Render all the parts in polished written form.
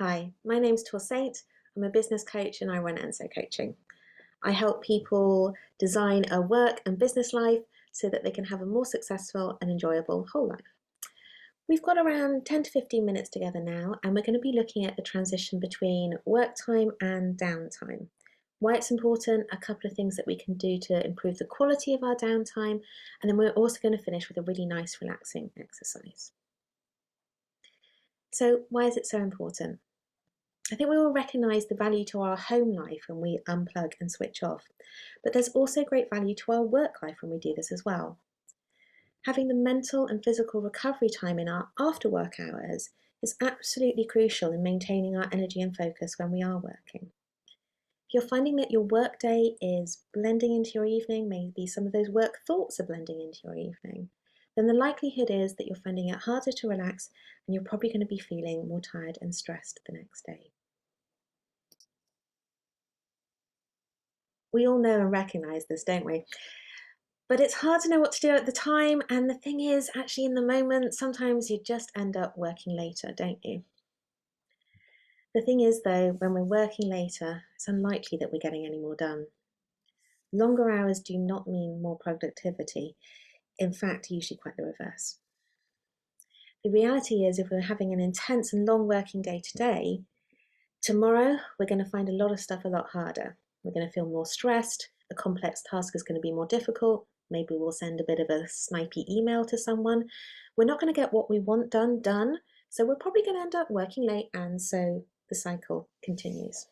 Hi, my name's Tor Saint. I'm a business coach and I run Enso Coaching. I help people design a work and business life so that they can have a more successful and enjoyable whole life. We've got around 10 to 15 minutes together now, and we're going to be looking at the transition between work time and downtime. Why it's important, a couple of things that we can do to improve the quality of our downtime, and then we're also going to finish with a really nice relaxing exercise. So why is it so important? I think we all recognise the value to our home life when we unplug and switch off, but there's also great value to our work life when we do this as well. Having the mental and physical recovery time in our after work hours is absolutely crucial in maintaining our energy and focus when we are working. If you're finding that your work day is blending into your evening, maybe some of those work thoughts are blending into your evening, then the likelihood is that you're finding it harder to relax and you're probably going to be feeling more tired and stressed the next day. We all know and recognise this, don't we? But it's hard to know what to do at the time, and the thing is, actually, in the moment, sometimes you just end up working later, don't you? The thing is, though, when we're working later, it's unlikely that we're getting any more done. Longer hours do not mean more productivity. In fact, usually quite the reverse. The reality is, if we're having an intense and long working day today, tomorrow we're going to find a lot of stuff a lot harder. We're going to feel more stressed, a complex task is going to be more difficult, maybe we'll send a bit of a snipey email to someone. We're not going to get what we want done, so we're probably going to end up working late, and so the cycle continues.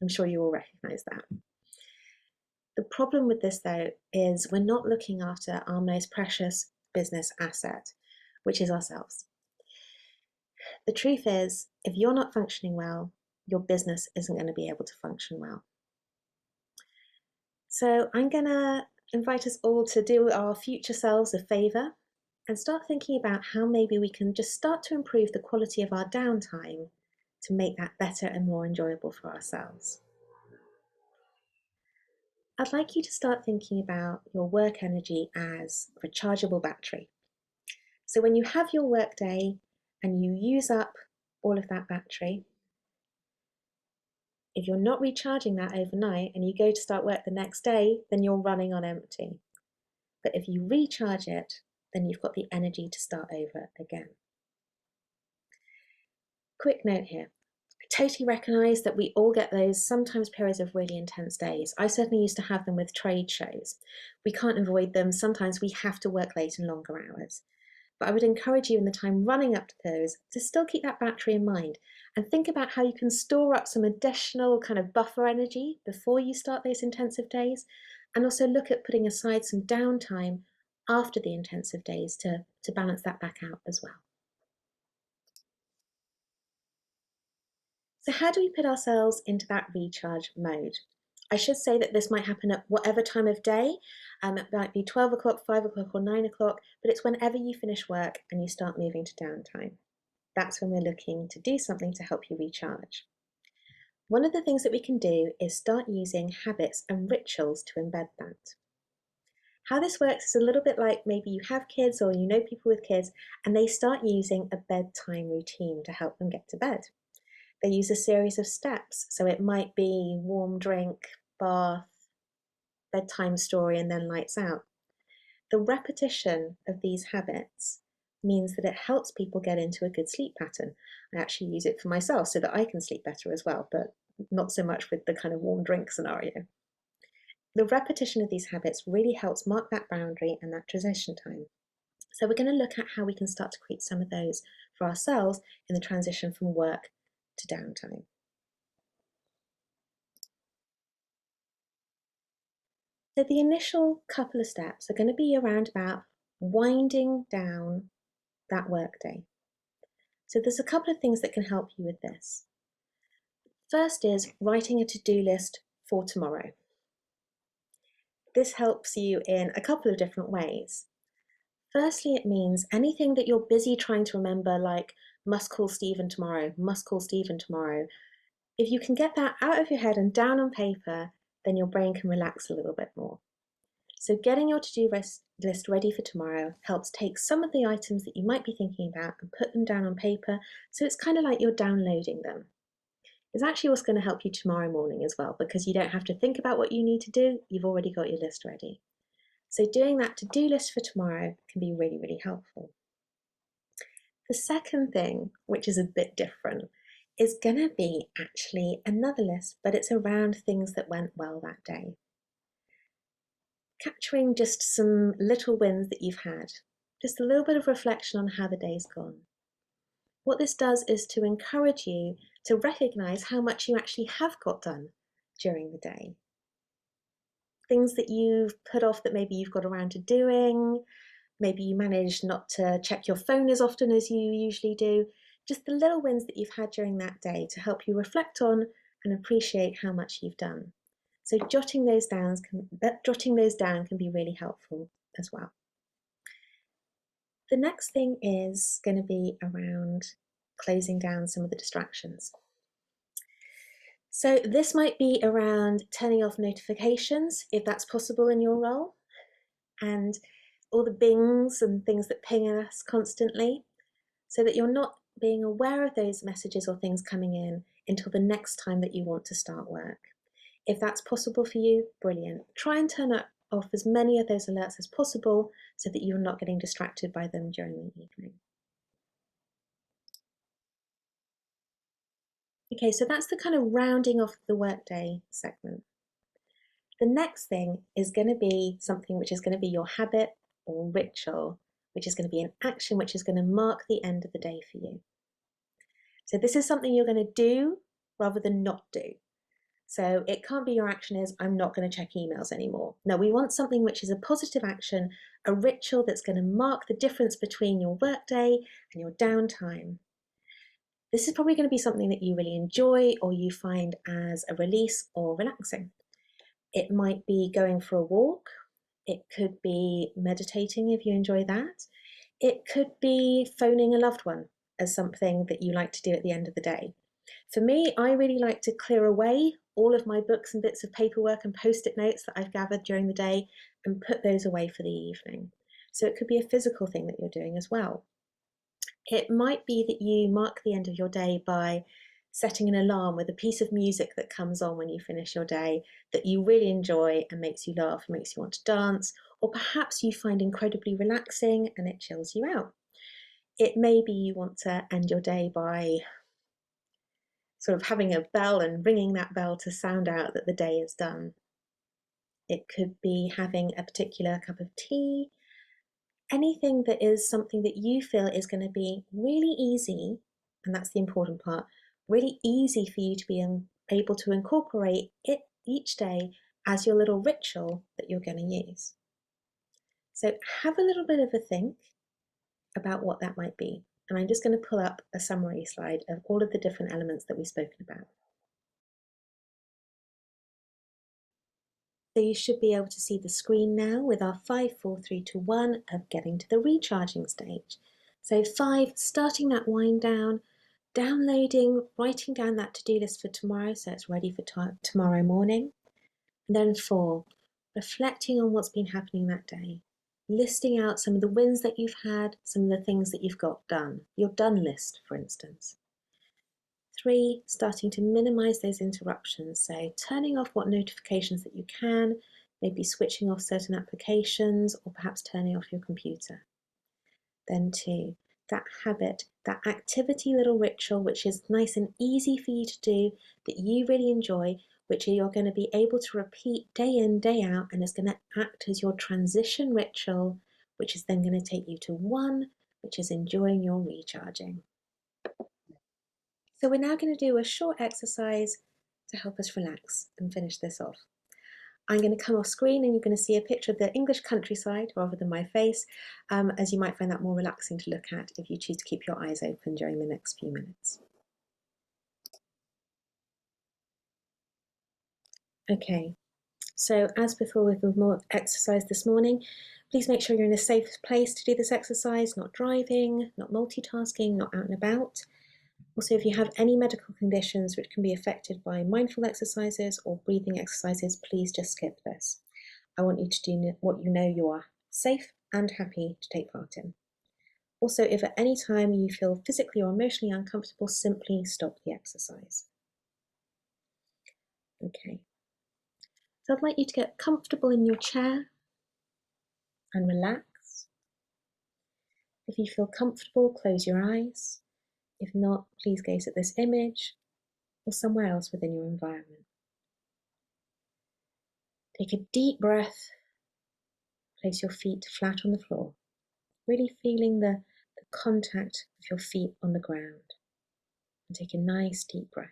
I'm sure you all recognise that. The problem with this, though, is we're not looking after our most precious business asset, which is ourselves. The truth is, if you're not functioning well, your business isn't going to be able to function well. So I'm going to invite us all to do our future selves a favour and start thinking about how maybe we can just start to improve the quality of our downtime to make that better and more enjoyable for ourselves. I'd like you to start thinking about your work energy as a rechargeable battery. So when you have your work day and you use up all of that battery, if you're not recharging that overnight and you go to start work the next day, then you're running on empty. But if you recharge it, then you've got the energy to start over again. Quick note here. I totally recognise that we all get those sometimes periods of really intense days. I certainly used to have them with trade shows. We can't avoid them. Sometimes we have to work late and longer hours. But I would encourage you in the time running up to those to still keep that battery in mind and think about how you can store up some additional kind of buffer energy before you start those intensive days, and also look at putting aside some downtime after the intensive days to balance that back out as well. So how do we put ourselves into that recharge mode? I should say that this might happen at whatever time of day. It might be 12 o'clock, 5 o'clock, or 9 o'clock, but it's whenever you finish work and you start moving to downtime. That's when we're looking to do something to help you recharge. One of the things that we can do is start using habits and rituals to embed that. How this works is a little bit like maybe you have kids or you know people with kids and they start using a bedtime routine to help them get to bed. They use a series of steps, so it might be warm drink, bath, bedtime story, and then lights out. The repetition of these habits means that it helps people get into a good sleep pattern. I actually use it for myself so that I can sleep better as well, but not so much with the kind of warm drink scenario. The repetition of these habits really helps mark that boundary and that transition time. So we're going to look at how we can start to create some of those for ourselves in the transition from work to downtime. So the initial couple of steps are going to be around about winding down that workday. So there's a couple of things that can help you with this. First is writing a to-do list for tomorrow. This helps you in a couple of different ways. Firstly, it means anything that you're busy trying to remember, like must call Stephen tomorrow, must call Stephen tomorrow. If you can get that out of your head and down on paper, then your brain can relax a little bit more. So getting your to-do list ready for tomorrow helps take some of the items that you might be thinking about and put them down on paper, so it's kind of like you're downloading them. It's actually what's going to help you tomorrow morning as well, because you don't have to think about what you need to do, you've already got your list ready. So doing that to-do list for tomorrow can be really, really helpful. The second thing, which is a bit different, is going to be actually another list, but it's around things that went well that day. Capturing just some little wins that you've had, just a little bit of reflection on how the day's gone. What this does is to encourage you to recognize how much you actually have got done during the day. Things that you've put off that maybe you've got around to doing, maybe you managed not to check your phone as often as you usually do, just the little wins that you've had during that day to help you reflect on and appreciate how much you've done. So jotting those down can be really helpful as well. The next thing is going to be around closing down some of the distractions. So this might be around turning off notifications, if that's possible in your role, and all the bings and things that ping us constantly, so that you're not being aware of those messages or things coming in until the next time that you want to start work. If that's possible for you, brilliant. Try and turn off as many of those alerts as possible so that you're not getting distracted by them during the evening. Okay, so that's the kind of rounding off the workday segment. The next thing is going to be something which is going to be your habit or ritual, which is going to be an action which is going to mark the end of the day for you. So this is something you're going to do rather than not do. So it can't be your action is, I'm not going to check emails anymore. No, we want something which is a positive action, a ritual that's going to mark the difference between your workday and your downtime. This is probably going to be something that you really enjoy or you find as a release or relaxing. It might be going for a walk. It could be meditating if you enjoy that. It could be phoning a loved one as something that you like to do at the end of the day. For me, I really like to clear away all of my books and bits of paperwork and post-it notes that I've gathered during the day and put those away for the evening. So it could be a physical thing that you're doing as well. It might be that you mark the end of your day by setting an alarm with a piece of music that comes on when you finish your day that you really enjoy and makes you laugh, makes you want to dance, or perhaps you find incredibly relaxing and it chills you out. It may be you want to end your day by sort of having a bell and ringing that bell to sound out that the day is done. It could be having a particular cup of tea, anything that is something that you feel is going to be really easy, and that's the important part, really easy for you to be able to incorporate it each day as your little ritual that you're going to use. So have a little bit of a think about what that might be. And I'm just going to pull up a summary slide of all of the different elements that we've spoken about. So you should be able to see the screen now with our 5, 4, 3, 2, 1 of getting to the recharging stage. So 5, starting that wind down, downloading, writing down that to-do list for tomorrow so it's ready for tomorrow morning. And then 4, reflecting on what's been happening that day, listing out some of the wins that you've had, some of the things that you've got done, your done list, for instance. 3, starting to minimize those interruptions, so turning off what notifications that you can, maybe switching off certain applications or perhaps turning off your computer. Then 2, that habit, that activity little ritual which is nice and easy for you to do, that you really enjoy, which you're going to be able to repeat day in, day out, and is going to act as your transition ritual, which is then going to take you to 1, which is enjoying your recharging. So we're now going to do a short exercise to help us relax and finish this off. I'm going to come off screen and you're going to see a picture of the English countryside rather than my face, as you might find that more relaxing to look at if you choose to keep your eyes open during the next few minutes. Okay, so as before with the more exercise this morning, please make sure you're in a safe place to do this exercise, not driving, not multitasking, not out and about. Also, if you have any medical conditions which can be affected by mindful exercises or breathing exercises, please just skip this. I want you to do what you know you are safe and happy to take part in. Also, if at any time you feel physically or emotionally uncomfortable, simply stop the exercise. Okay. So I'd like you to get comfortable in your chair and relax. If you feel comfortable, close your eyes. If not, please gaze at this image or somewhere else within your environment. Take a deep breath. Place your feet flat on the floor, really feeling the contact of your feet on the ground. And take a nice deep breath.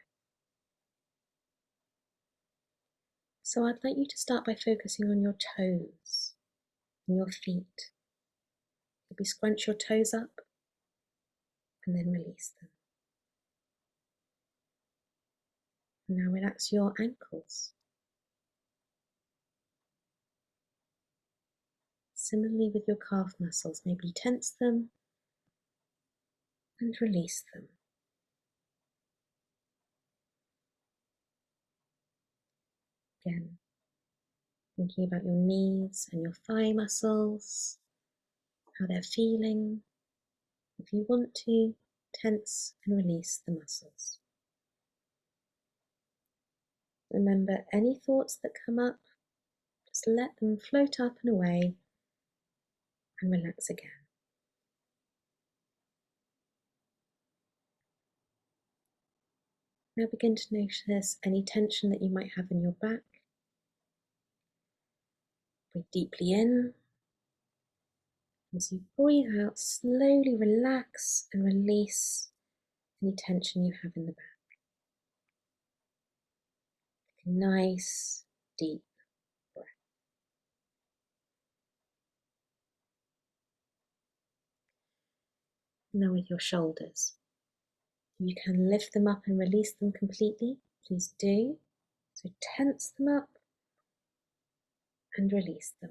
So I'd like you to start by focusing on your toes and your feet. Maybe scrunch your toes up and then release them. And now relax your ankles. Similarly with your calf muscles, maybe tense them and release them. Again, thinking about your knees and your thigh muscles, how they're feeling. If you want to, tense and release the muscles. Remember, any thoughts that come up, just let them float up and away and relax again. Now begin to notice any tension that you might have in your back. Breathe deeply in. As you breathe out, slowly relax and release any tension you have in the back. Take a nice, deep breath. Now with your shoulders. You can lift them up and release them completely. Please do. So tense them up and release them.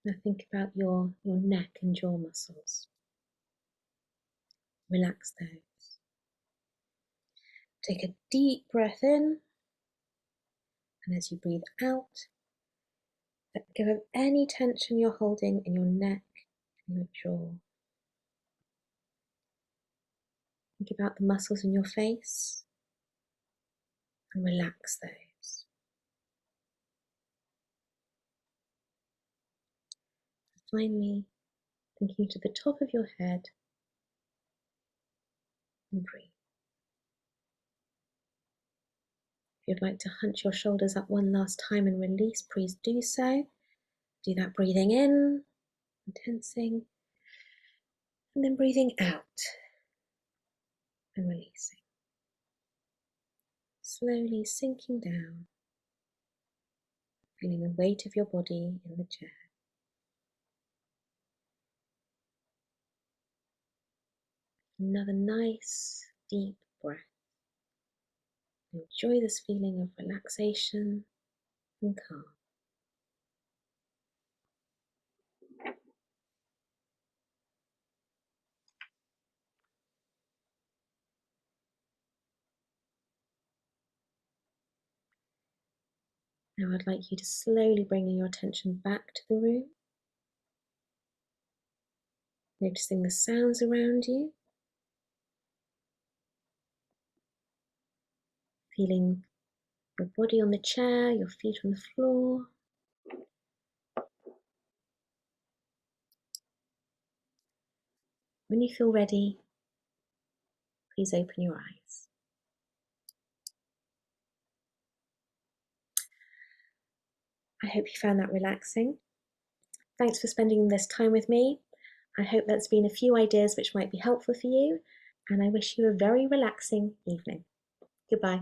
Now think about your neck and jaw muscles. Relax those. Take a deep breath in, and as you breathe out, let go of any tension you're holding in your neck and your jaw. Think about the muscles in your face and relax those. Finally, thinking to the top of your head and breathe. If you'd like to hunch your shoulders up one last time and release, please do so. Do that breathing in and tensing, and then breathing out and releasing. Slowly sinking down, feeling the weight of your body in the chair. Another nice deep breath. Enjoy this feeling of relaxation and calm. Now I'd like you to slowly bring your attention back to the room, noticing the sounds around you, feeling your body on the chair, your feet on the floor. When you feel ready, please open your eyes. I hope you found that relaxing. Thanks for spending this time with me. I hope that's been a few ideas which might be helpful for you, and I wish you a very relaxing evening. Goodbye.